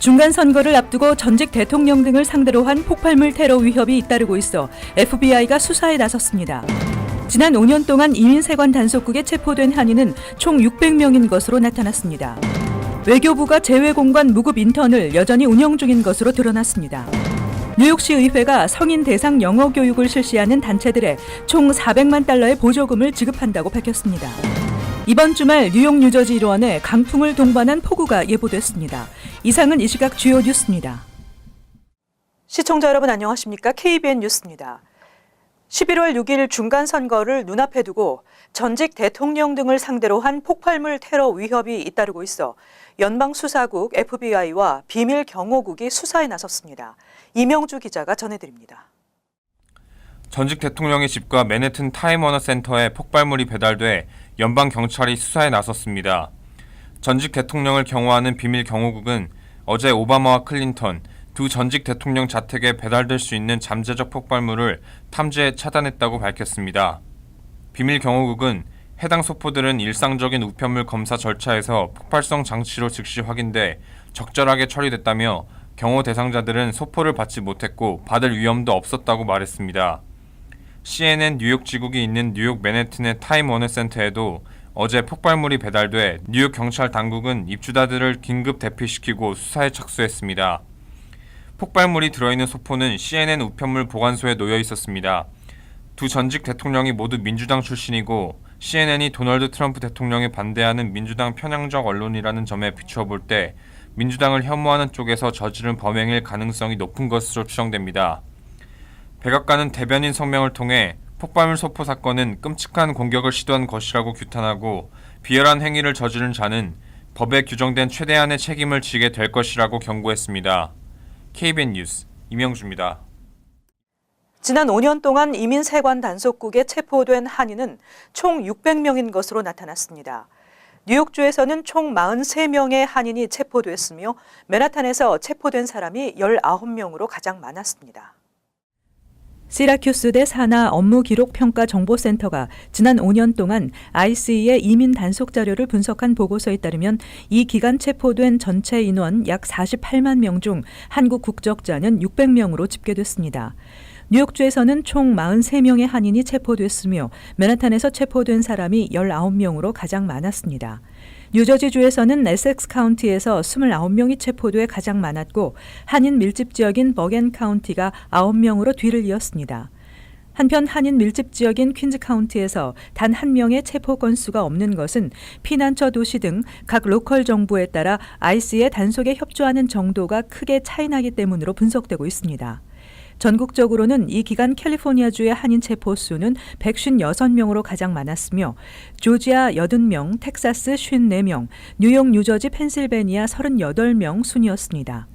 중간 선거를 앞두고 전직 대통령 등을 상대로 한 폭발물 테러 위협이 잇따르고 있어 FBI가 수사에 나섰습니다. 지난 5년 동안 이민세관 단속국에 체포된 한인은 총 600명인 것으로 나타났습니다. 외교부가 재외공관 무급 인턴을 여전히 운영 중인 것으로 드러났습니다. 뉴욕시 의회가 성인 대상 영어 교육을 실시하는 단체들에 총 400만 달러의 보조금을 지급한다고 밝혔습니다. 이번 주말 뉴욕 뉴저지 일원에 강풍을 동반한 폭우가 예보됐습니다. 이상은 이 시각 주요 뉴스입니다. 시청자 여러분 안녕하십니까? KBN 뉴스입니다. 11월 6일 중간선거를 눈앞에 두고 전직 대통령 등을 상대로 한 폭발물 테러 위협이 잇따르고 있어 연방수사국 FBI와 비밀경호국이 수사에 나섰습니다. 이명주 기자가 전해드립니다. 전직 대통령의 집과 맨해튼 타임워너 센터에 폭발물이 배달돼 연방경찰이 수사에 나섰습니다. 전직 대통령을 경호하는 비밀경호국은 어제 오바마와 클린턴 두 전직 대통령 자택에 배달될 수 있는 잠재적 폭발물을 탐지해 차단했다고 밝혔습니다. 비밀경호국은 해당 소포들은 일상적인 우편물 검사 절차에서 폭발성 장치로 즉시 확인돼 적절하게 처리됐다며 경호 대상자들은 소포를 받지 못했고 받을 위험도 없었다고 말했습니다. CNN 뉴욕 지국이 있는 뉴욕 맨해튼의 타임워너 센터에도 어제 폭발물이 배달돼 뉴욕 경찰 당국은 입주자들을 긴급 대피시키고 수사에 착수했습니다. 폭발물이 들어있는 소포는 CNN 우편물 보관소에 놓여 있었습니다. 두 전직 대통령이 모두 민주당 출신이고 CNN이 도널드 트럼프 대통령에 반대하는 민주당 편향적 언론이라는 점에 비추어 볼 때 민주당을 혐오하는 쪽에서 저지른 범행일 가능성이 높은 것으로 추정됩니다. 백악관은 대변인 성명을 통해 폭발물 소포 사건은 끔찍한 공격을 시도한 것이라고 규탄하고 비열한 행위를 저지른 자는 법에 규정된 최대한의 책임을 지게 될 것이라고 경고했습니다. KBN 뉴스 이명주입니다. 지난 5년 동안 이민세관 단속국에 체포된 한인은 총 600명인 것으로 나타났습니다. 뉴욕주에서는 총 43명의 한인이 체포됐으며 맨하탄에서 체포된 사람이 19명으로 가장 많았습니다. 시라큐스대 산하 업무기록평가정보센터가 지난 5년 동안 ICE의 이민 단속 자료를 분석한 보고서에 따르면 이 기간 체포된 전체 인원 약 48만 명 중 한국 국적자는 600명으로 집계됐습니다. 뉴욕주에서는 총 43명의 한인이 체포됐으며 맨하탄에서 체포된 사람이 19명으로 가장 많았습니다. 뉴저지주에서는 에섹스 카운티에서 29명이 체포돼 가장 많았고 한인 밀집 지역인 버겐 카운티가 9명으로 뒤를 이었습니다. 한편 한인 밀집 지역인 퀸즈 카운티에서 단 한 명의 체포 건수가 없는 것은 피난처 도시 등 각 로컬 정부에 따라 IC의 단속에 협조하는 정도가 크게 차이나기 때문으로 분석되고 있습니다. 전국적으로는 이 기간 캘리포니아주의 한인 체포 수는 156명으로 가장 많았으며 조지아 80명, 텍사스 54명, 뉴욕, 뉴저지, 펜실베니아 38명 순이었습니다.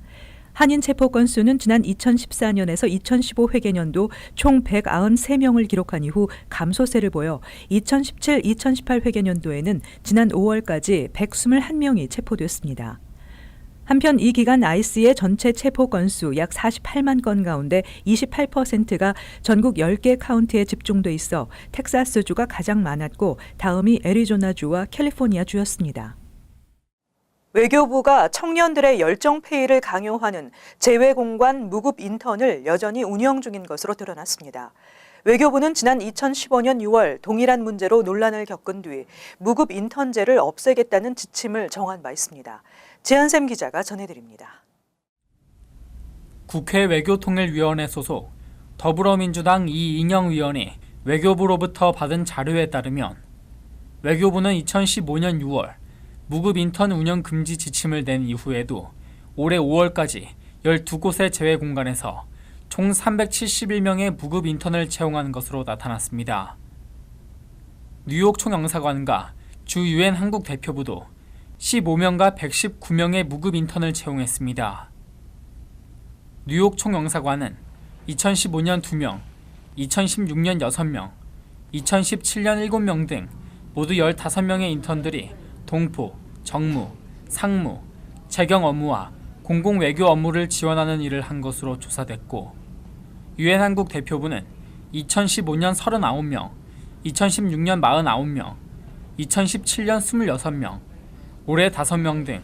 한인 체포 건수는 지난 2014년에서 2015 회계년도 총 193명을 기록한 이후 감소세를 보여 2017-2018 회계년도에는 지난 5월까지 121명이 체포됐습니다. 한편 이 기간 IC의 전체 체포 건수 약 48만 건 가운데 28%가 전국 10개 카운티에 집중돼 있어 텍사스주가 가장 많았고 다음이 애리조나주와 캘리포니아주였습니다. 외교부가 청년들의 열정페이를 강요하는 재외공관 무급 인턴을 여전히 운영 중인 것으로 드러났습니다. 외교부는 지난 2015년 6월 동일한 문제로 논란을 겪은 뒤 무급 인턴제를 없애겠다는 지침을 정한 바 있습니다. 지한샘 기자가 전해드립니다. 국회 외교통일위원회 소속 더불어민주당 이인영 의원이 외교부로부터 받은 자료에 따르면 외교부는 2015년 6월 무급 인턴 운영 금지 지침을 낸 이후에도 올해 5월까지 12곳의 재외공간에서 총 371명의 무급 인턴을 채용한 것으로 나타났습니다. 뉴욕 총영사관과 주 UN 한국 대표부도 15명과 119명의 무급 인턴을 채용했습니다. 뉴욕 총영사관은 2015년 2명, 2016년 6명, 2017년 7명 등 모두 15명의 인턴들이 동포, 정무, 상무, 재경 업무와 공공외교 업무를 지원하는 일을 한 것으로 조사됐고 UN 한국 대표부는 2015년 39명, 2016년 49명, 2017년 26명, 올해 5명 등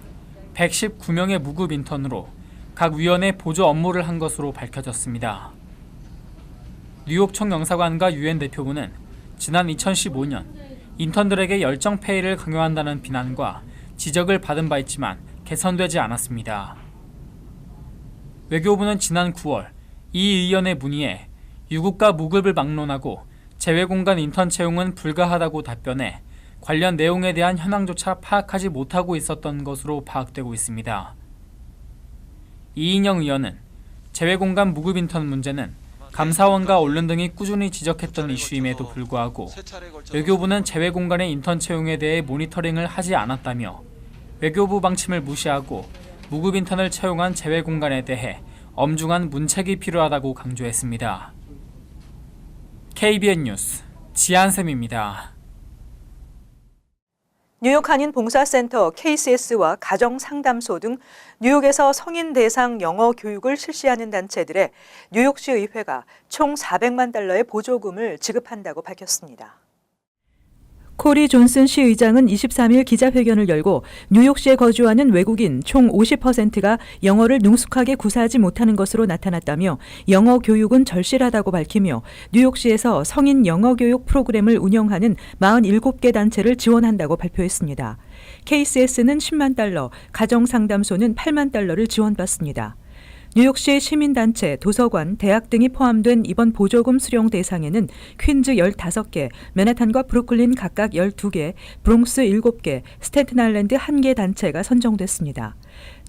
119명의 무급 인턴으로 각 위원회 보조 업무를 한 것으로 밝혀졌습니다. 뉴욕 총영사관과 유엔 대표부는 지난 2015년 인턴들에게 열정 페이를 강요한다는 비난과 지적을 받은 바 있지만 개선되지 않았습니다. 외교부는 지난 9월 이 의원의 문의에 유급과 무급을 막론하고 재외공간 인턴 채용은 불가하다고 답변해 관련 내용에 대한 현황조차 파악하지 못하고 있었던 것으로 파악되고 있습니다. 이인영 의원은 재외공간 무급 인턴 문제는 감사원과 언론 등이 꾸준히 지적했던 이슈임에도 불구하고 외교부는 재외공간의 인턴 채용에 대해 모니터링을 하지 않았다며 외교부 방침을 무시하고 무급 인턴을 채용한 재외공간에 대해 엄중한 문책이 필요하다고 강조했습니다. KBN 뉴스 지한샘입니다. 뉴욕 한인 봉사센터 KCS와 가정상담소 등 뉴욕에서 성인 대상 영어 교육을 실시하는 단체들에 뉴욕시 의회가 총 400만 달러의 보조금을 지급한다고 밝혔습니다. 코리 존슨 시의장은 23일 기자회견을 열고 뉴욕시에 거주하는 외국인 총 50%가 영어를 능숙하게 구사하지 못하는 것으로 나타났다며 영어 교육은 절실하다고 밝히며 뉴욕시에서 성인 영어 교육 프로그램을 운영하는 47개 단체를 지원한다고 발표했습니다. KCS는 10만 달러, 가정상담소는 8만 달러를 지원받습니다. 뉴욕시 시민단체, 도서관, 대학 등이 포함된 이번 보조금 수령 대상에는 퀸즈 15개, 맨하탄과 브루클린 각각 12개, 브롱스 7개, 스태튼 아일랜드 1개 단체가 선정됐습니다.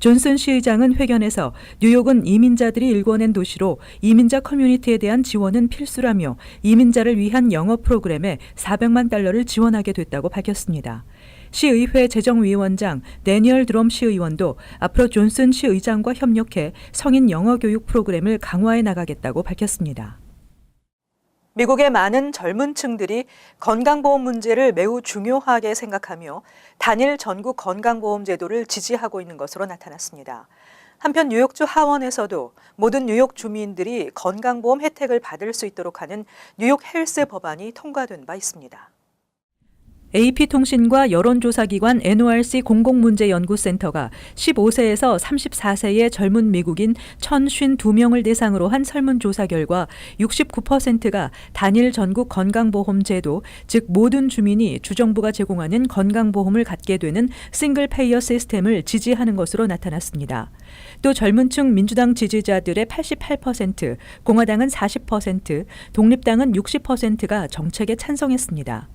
존슨 시의장은 회견에서 뉴욕은 이민자들이 일궈낸 도시로 이민자 커뮤니티에 대한 지원은 필수라며 이민자를 위한 영어 프로그램에 400만 달러를 지원하게 됐다고 밝혔습니다. 시의회 재정위원장 데니얼 드럼 시의원도 앞으로 존슨 시의장과 협력해 성인 영어 교육 프로그램을 강화해 나가겠다고 밝혔습니다. 미국의 많은 젊은 층들이 건강보험 문제를 매우 중요하게 생각하며 단일 전국 건강보험제도를 지지하고 있는 것으로 나타났습니다. 한편 뉴욕주 하원에서도 모든 뉴욕 주민들이 건강보험 혜택을 받을 수 있도록 하는 뉴욕 헬스 법안이 통과된 바 있습니다. AP통신과 여론조사기관 NORC 공공문제연구센터가 15세에서 34세의 젊은 미국인 1,052명을 대상으로 한 설문조사 결과 69%가 단일 전국 건강보험제도, 즉 모든 주민이 주정부가 제공하는 건강보험을 갖게 되는 싱글페이어 시스템을 지지하는 것으로 나타났습니다. 또 젊은층 민주당 지지자들의 88%, 공화당은 40%, 독립당은 60%가 정책에 찬성했습니다.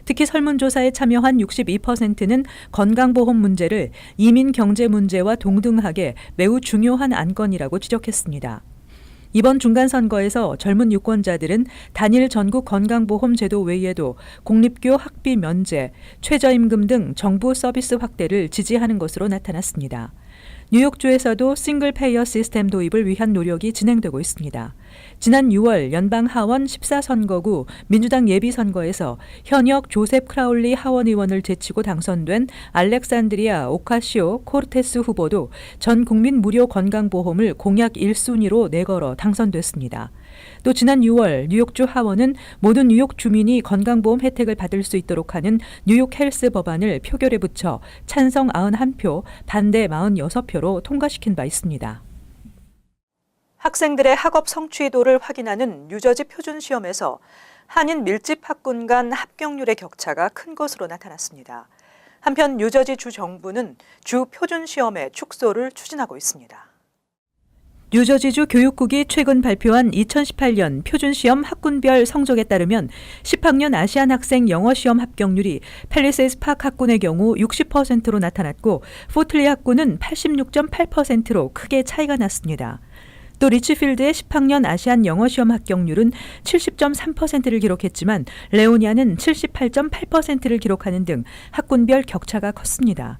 특히 설문조사에 참여한 62%는 건강보험 문제를 이민 경제 문제와 동등하게 매우 중요한 안건이라고 지적했습니다. 이번 중간선거에서 젊은 유권자들은 단일 전국 건강보험 제도 외에도 공립교 학비 면제, 최저임금 등 정부 서비스 확대를 지지하는 것으로 나타났습니다. 뉴욕주에서도 싱글페이어 시스템 도입을 위한 노력이 진행되고 있습니다. 지난 6월 연방 하원 14선거구 민주당 예비선거에서 현역 조셉 크라울리 하원 의원을 제치고 당선된 알렉산드리아 오카시오 코르테스 후보도 전 국민 무료 건강보험을 공약 1순위로 내걸어 당선됐습니다. 또 지난 6월 뉴욕주 하원은 모든 뉴욕 주민이 건강보험 혜택을 받을 수 있도록 하는 뉴욕 헬스 법안을 표결에 붙여 찬성 91표, 반대 46표로 통과시킨 바 있습니다. 학생들의 학업 성취도를 확인하는 뉴저지 표준시험에서 한인 밀집 학군 간 합격률의 격차가 큰 것으로 나타났습니다. 한편 뉴저지 주 정부는 주 표준시험의 축소를 추진하고 있습니다. 뉴저지주 교육국이 최근 발표한 2018년 표준시험 학군별 성적에 따르면 10학년 아시안 학생 영어시험 합격률이 팰리세이드 파크 학군의 경우 60%로 나타났고 포틀리 학군은 86.8%로 크게 차이가 났습니다. 또 리치필드의 10학년 아시안 영어시험 합격률은 70.3%를 기록했지만 레오니아는 78.8%를 기록하는 등 학군별 격차가 컸습니다.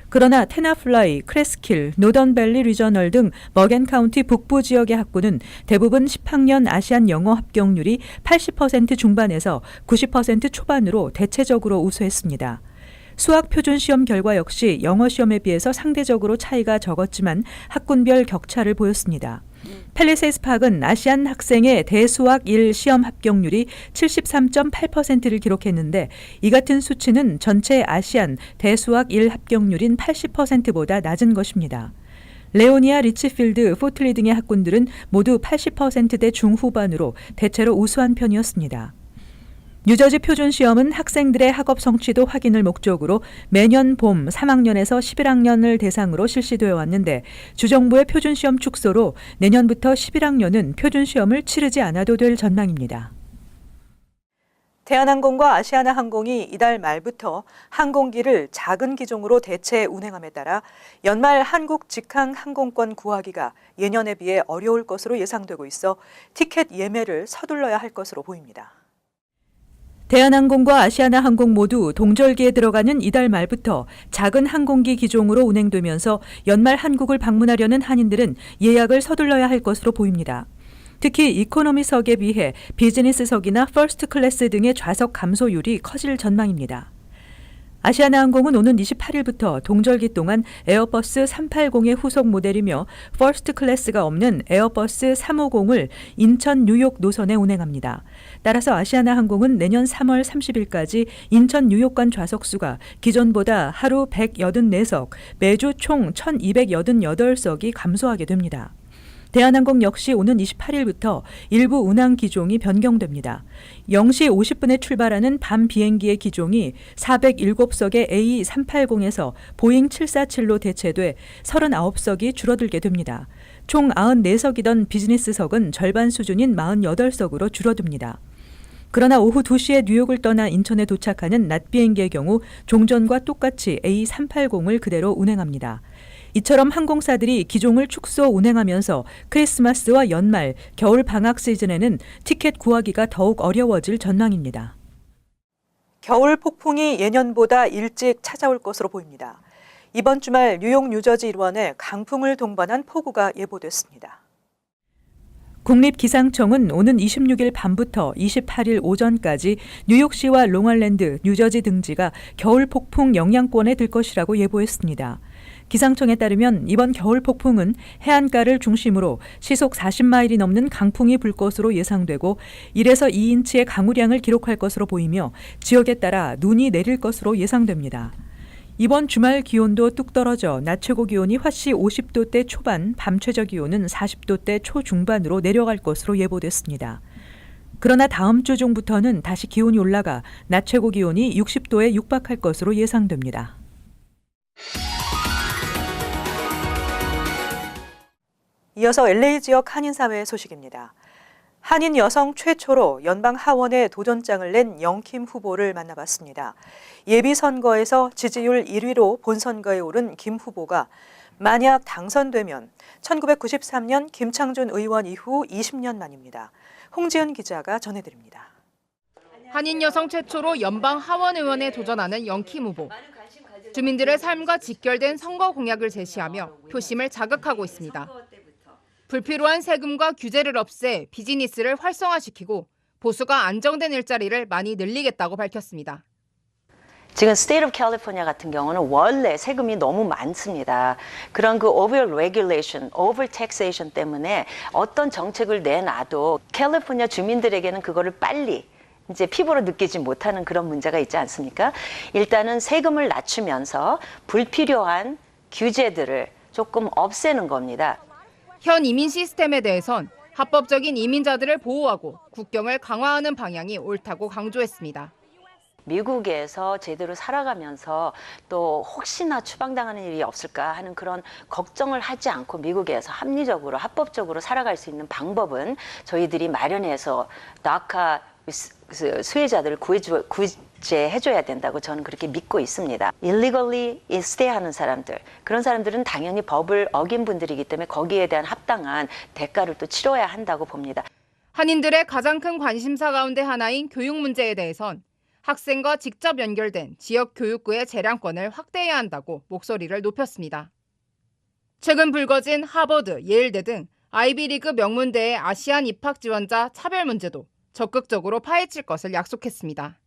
그러나 테나플라이, 크레스킬, 노던밸리 리저널 등 머겐 카운티 북부 지역의 학군은 대부분 10학년 아시안 영어 합격률이 80% 중반에서 90% 초반으로 대체적으로 우수했습니다. 수학 표준시험 결과 역시 영어 시험에 비해서 상대적으로 차이가 적었지만 학군별 격차를 보였습니다. 팰리세이스 파크는 아시안 학생의 대수학 1 시험 합격률이 73.8%를 기록했는데 이 같은 수치는 전체 아시안 대수학 1 합격률인 80%보다 낮은 것입니다. 레오니아, 리치필드, 포틀리 등의 학군들은 모두 80%대 중후반으로 대체로 우수한 편이었습니다. 뉴저지 표준시험은 학생들의 학업 성취도 확인을 목적으로 매년 봄 3학년에서 11학년을 대상으로 실시되어 왔는데 주정부의 표준시험 축소로 내년부터 11학년은 표준시험을 치르지 않아도 될 전망입니다. 대한항공과 아시아나항공이 이달 말부터 항공기를 작은 기종으로 대체 운행함에 따라 연말 한국 직항 항공권 구하기가 예년에 비해 어려울 것으로 예상되고 있어 티켓 예매를 서둘러야 할 것으로 보입니다. 대한항공과 아시아나항공 모두 동절기에 들어가는 이달 말부터 작은 항공기 기종으로 운행되면서 연말 한국을 방문하려는 한인들은 예약을 서둘러야 할 것으로 보입니다. 특히 이코노미석에 비해 비즈니스석이나 퍼스트 클래스 등의 좌석 감소율이 커질 전망입니다. 아시아나항공은 오는 28일부터 동절기 동안 에어버스 380의 후속 모델이며 퍼스트 클래스가 없는 에어버스 350을 인천 뉴욕 노선에 운행합니다. 따라서 아시아나항공은 내년 3월 30일까지 인천 뉴욕 간 좌석수가 기존보다 하루 184석, 매주 총 1288석이 감소하게 됩니다. 대한항공 역시 오는 28일부터 일부 운항 기종이 변경됩니다. 0시 50분에 출발하는 밤 비행기의 기종이 407석의 A380에서 보잉 747로 대체돼 39석이 줄어들게 됩니다. 총 94석이던 비즈니스석은 절반 수준인 48석으로 줄어듭니다. 그러나 오후 2시에 뉴욕을 떠나 인천에 도착하는 낮 비행기의 경우 종전과 똑같이 A380을 그대로 운행합니다. 이처럼 항공사들이 기종을 축소 운행하면서 크리스마스와 연말, 겨울 방학 시즌에는 티켓 구하기가 더욱 어려워질 전망입니다. 겨울 폭풍이 예년보다 일찍 찾아올 것으로 보입니다. 이번 주말 뉴욕 뉴저지 일원에 강풍을 동반한 폭우가 예보됐습니다. 국립기상청은 오는 26일 밤부터 28일 오전까지 뉴욕시와 롱아일랜드, 뉴저지 등지가 겨울 폭풍 영향권에 들 것이라고 예보했습니다. 기상청에 따르면 이번 겨울 폭풍은 해안가를 중심으로 시속 40마일이 넘는 강풍이 불 것으로 예상되고 1에서 2인치의 강우량을 기록할 것으로 보이며 지역에 따라 눈이 내릴 것으로 예상됩니다. 이번 주말 기온도 뚝 떨어져 낮 최고 기온이 화씨 50도대 초반, 밤 최저 기온은 40도대 초중반으로 내려갈 것으로 예보됐습니다. 그러나 다음 주 중부터는 다시 기온이 올라가 낮 최고 기온이 60도에 육박할 것으로 예상됩니다. 이어서 LA 지역 한인사회 소식입니다. 한인 여성 최초로 연방 하원에 도전장을 낸 영킴 후보를 만나봤습니다. 예비선거에서 지지율 1위로 본선거에 오른 김 후보가 만약 당선되면 1993년 김창준 의원 이후 20년 만입니다. 홍지은 기자가 전해드립니다. 한인 여성 최초로 연방 하원 의원에 도전하는 영킴 후보. 주민들의 삶과 직결된 선거 공약을 제시하며 표심을 자극하고 있습니다. 불필요한 세금과 규제를 없애 비즈니스를 활성화시키고 보수가 안정된 일자리를 많이 늘리겠다고 밝혔습니다. 지금 스테이트 오브 캘리포니아 같은 경우는 원래 세금이 너무 많습니다. 그런 그 over regulation, over taxation 때문에 어떤 정책을 내놔도 캘리포니아 주민들에게는 그거를 빨리 이제 피부로 느끼지 못하는 그런 문제가 있지 않습니까? 일단은 세금을 낮추면서 불필요한 규제들을 조금 없애는 겁니다. 현 이민 시스템에 대해선 합법적인 이민자들을 보호하고 국경을 강화하는 방향이 옳다고 강조했습니다. 미국에서 제대로 살아가면서 또 혹시나 추방당하는 일이 없을까 하는 그런 걱정을 하지 않고 미국에서 합리적으로 합법적으로 살아갈 수 있는 방법은 저희들이 마련해서 다카 수혜자들을 구제해줘야 된다고 저는 그렇게 믿고 있습니다. illegally stay하는 사람들, 그런 사람들은 당연히 법을 어긴 분들이기 때문에 거기에 대한 합당한 대가를 또 치러야 한다고 봅니다. 한인들의 가장 큰 관심사 가운데 하나인 교육 문제에 대해선 학생과 직접 연결된 지역 교육구의 재량권을 확대해야 한다고 목소리를 높였습니다. 최근 불거진 하버드, 예일대 등 아이비리그 명문대의 아시안 입학 지원자 차별 문제도 적극적으로 파헤칠 것을 약속했습니다.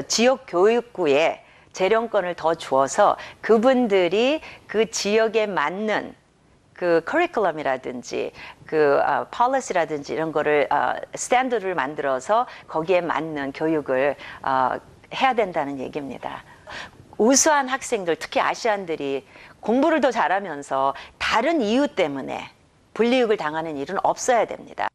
지역 교육구에 재량권을 더 주어서 그분들이 그 지역에 맞는 그 커리큘럼이라든지 policy라든지 이런 거를 스탠드를 만들어서 거기에 맞는 교육을 해야 된다는 얘기입니다. 우수한 학생들, 특히 아시안들이 공부를 더 잘하면서 다른 이유 때문에 불이익을 당하는 일은 없어야 됩니다.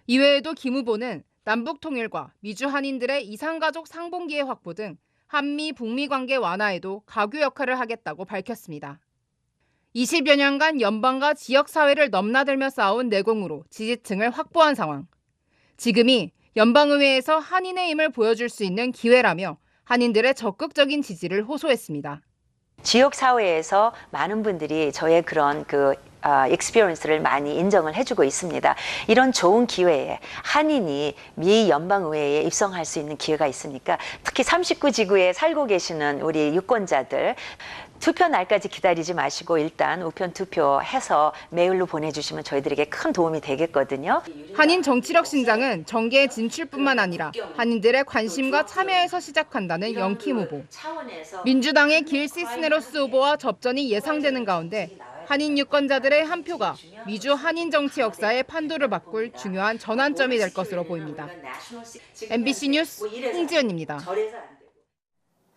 이외에도 김 후보는 남북 통일과 미주 한인들의 이산가족 상봉기회 확보 등 한미 북미 관계 완화에도 가구 역할을 하겠다고 밝혔습니다. 20여 년간 연방과 지역사회를 넘나들며 싸운 내공으로 지지층을 확보한 상황. 지금이 연방의회에서 한인의 힘을 보여줄 수 있는 기회라며 한인들의 적극적인 지지를 호소했습니다. 지역 사회에서 많은 분들이 저의 그런 experience를 많이 인정을 해주고 있습니다. 이런 좋은 기회에 한인이 미 연방의회에 입성할 수 있는 기회가 있으니까 특히 39지구에 살고 계시는 우리 유권자들 투표 날까지 기다리지 마시고 일단 우편 투표해서 메일로 보내주시면 저희들에게 큰 도움이 되겠거든요. 한인 정치력 신장은 정계에 진출뿐만 아니라 한인들의 관심과 참여에서 시작한다는 영킴 후보. 민주당의 길 시스네로스 후보와 접전이 예상되는 가운데 한인 유권자들의 한 표가 미주 한인 정치 역사의 판도를 바꿀 중요한 전환점이 될 것으로 보입니다. MBC 뉴스 홍지연입니다.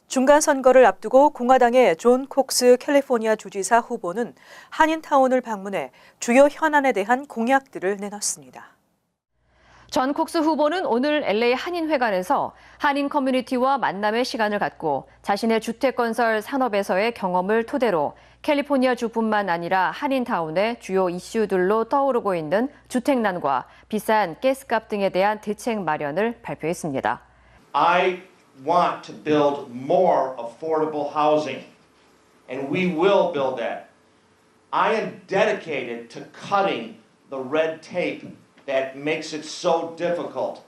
중간 선거를 앞두고 공화당의 존 콕스 캘리포니아 주지사 후보는 한인타운을 방문해 주요 현안에 대한 공약들을 내놨습니다. 존 콕스 후보는 오늘 LA 한인회관에서 한인 커뮤니티와 만남의 시간을 갖고 자신의 주택건설 산업에서의 경험을 토대로 캘리포니아주뿐만 아니라 한인타운의 주요 이슈들로 떠오르고 있는 주택난과 비싼 가스값 등에 대한 대책 마련을 발표했습니다. I want to build more affordable housing, and we will build that. I am dedicated to cutting the red tape that makes it so difficult.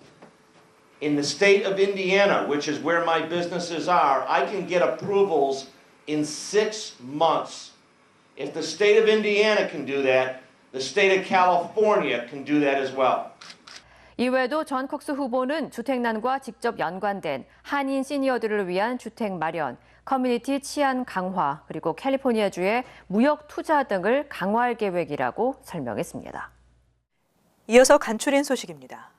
In the state of Indiana, which is where my businesses are, I can get approvals in 6 months. If the state of Indiana can do that, the state of California can do that as well. 이외에도 존 콕스 후보는 주택난과 직접 연관된 한인 시니어들을 위한 주택 마련, 커뮤니티 치안 강화, 그리고 캘리포니아주의 무역 투자 등을 강화할 계획이라고 설명했습니다. 이어서 간추린 소식입니다.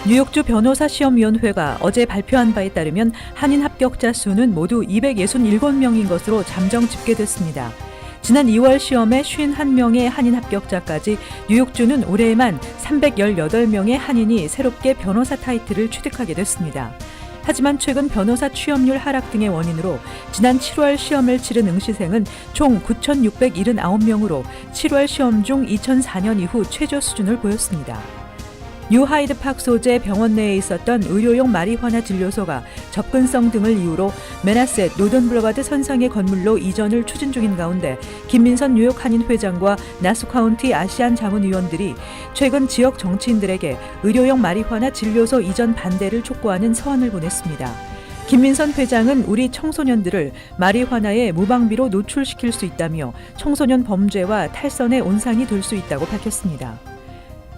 뉴욕주 변호사 시험위원회가 어제 발표한 바에 따르면 한인 합격자 수는 모두 267명인 것으로 잠정 집계됐습니다. 지난 2월 시험에 51명의 한인 합격자까지 뉴욕주는 올해에만 318명의 한인이 새롭게 변호사 타이틀을 취득하게 됐습니다. 하지만 최근 변호사 취업률 하락 등의 원인으로 지난 7월 시험을 치른 응시생은 총 9,679명으로 7월 시험 중 2004년 이후 최저 수준을 보였습니다. 뉴 하이드파크 소재 병원 내에 있었던 의료용 마리화나 진료소가 접근성 등을 이유로 메나셋 노던 블러바드 선상의 건물로 이전을 추진 중인 가운데 김민선 뉴욕 한인 회장과 나수 카운티 아시안 자문위원들이 최근 지역 정치인들에게 의료용 마리화나 진료소 이전 반대를 촉구하는 서한을 보냈습니다. 김민선 회장은 우리 청소년들을 마리화나의 무방비로 노출시킬 수 있다며 청소년 범죄와 탈선의 온상이 될 수 있다고 밝혔습니다.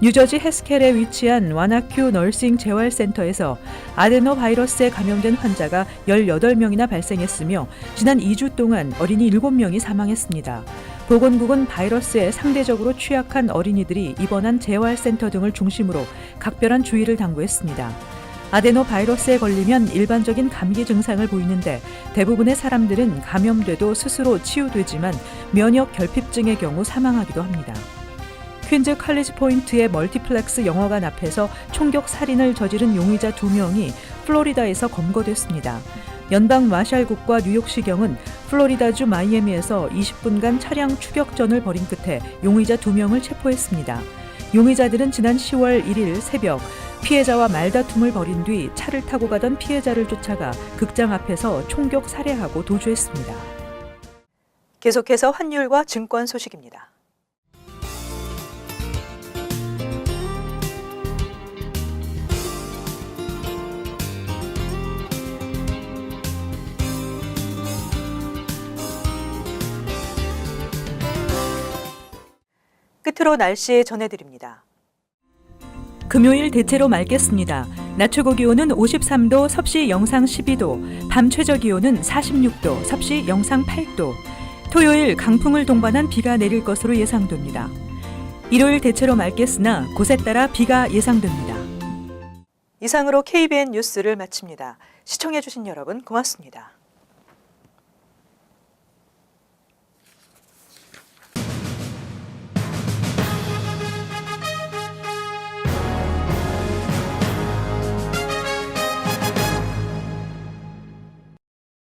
뉴저지 해스켈에 위치한 와나큐 널싱 재활센터에서 아데노 바이러스에 감염된 환자가 18명이나 발생했으며 지난 2주 동안 어린이 7명이 사망했습니다. 보건국은 바이러스에 상대적으로 취약한 어린이들이 입원한 재활센터 등을 중심으로 각별한 주의를 당부했습니다. 아데노 바이러스에 걸리면 일반적인 감기 증상을 보이는데 대부분의 사람들은 감염돼도 스스로 치유되지만 면역 결핍증의 경우 사망하기도 합니다. 퀸즈 칼리지 포인트의 멀티플렉스 영화관 앞에서 총격 살인을 저지른 용의자 2명이 플로리다에서 검거됐습니다. 연방 마샬국과 뉴욕시경은 플로리다주 마이애미에서 20분간 차량 추격전을 벌인 끝에 용의자 2명을 체포했습니다. 용의자들은 지난 10월 1일 새벽 피해자와 말다툼을 벌인 뒤 차를 타고 가던 피해자를 쫓아가 극장 앞에서 총격 살해하고 도주했습니다. 계속해서 환율과 증권 소식입니다. 끝으로 날씨 전해드립니다. 금요일 대체로 맑겠습니다. 낮 최고 기온은 53도, 섭씨 영상 12도, 밤 최저 기온은 46도, 섭씨 영상 8도. 토요일 강풍을 동반한 비가 내릴 것으로 예상됩니다. 일요일 대체로 맑겠으나 곳에 따라 비가 예상됩니다. 이상으로 KBN 뉴스를 마칩니다. 시청해주신 여러분 고맙습니다.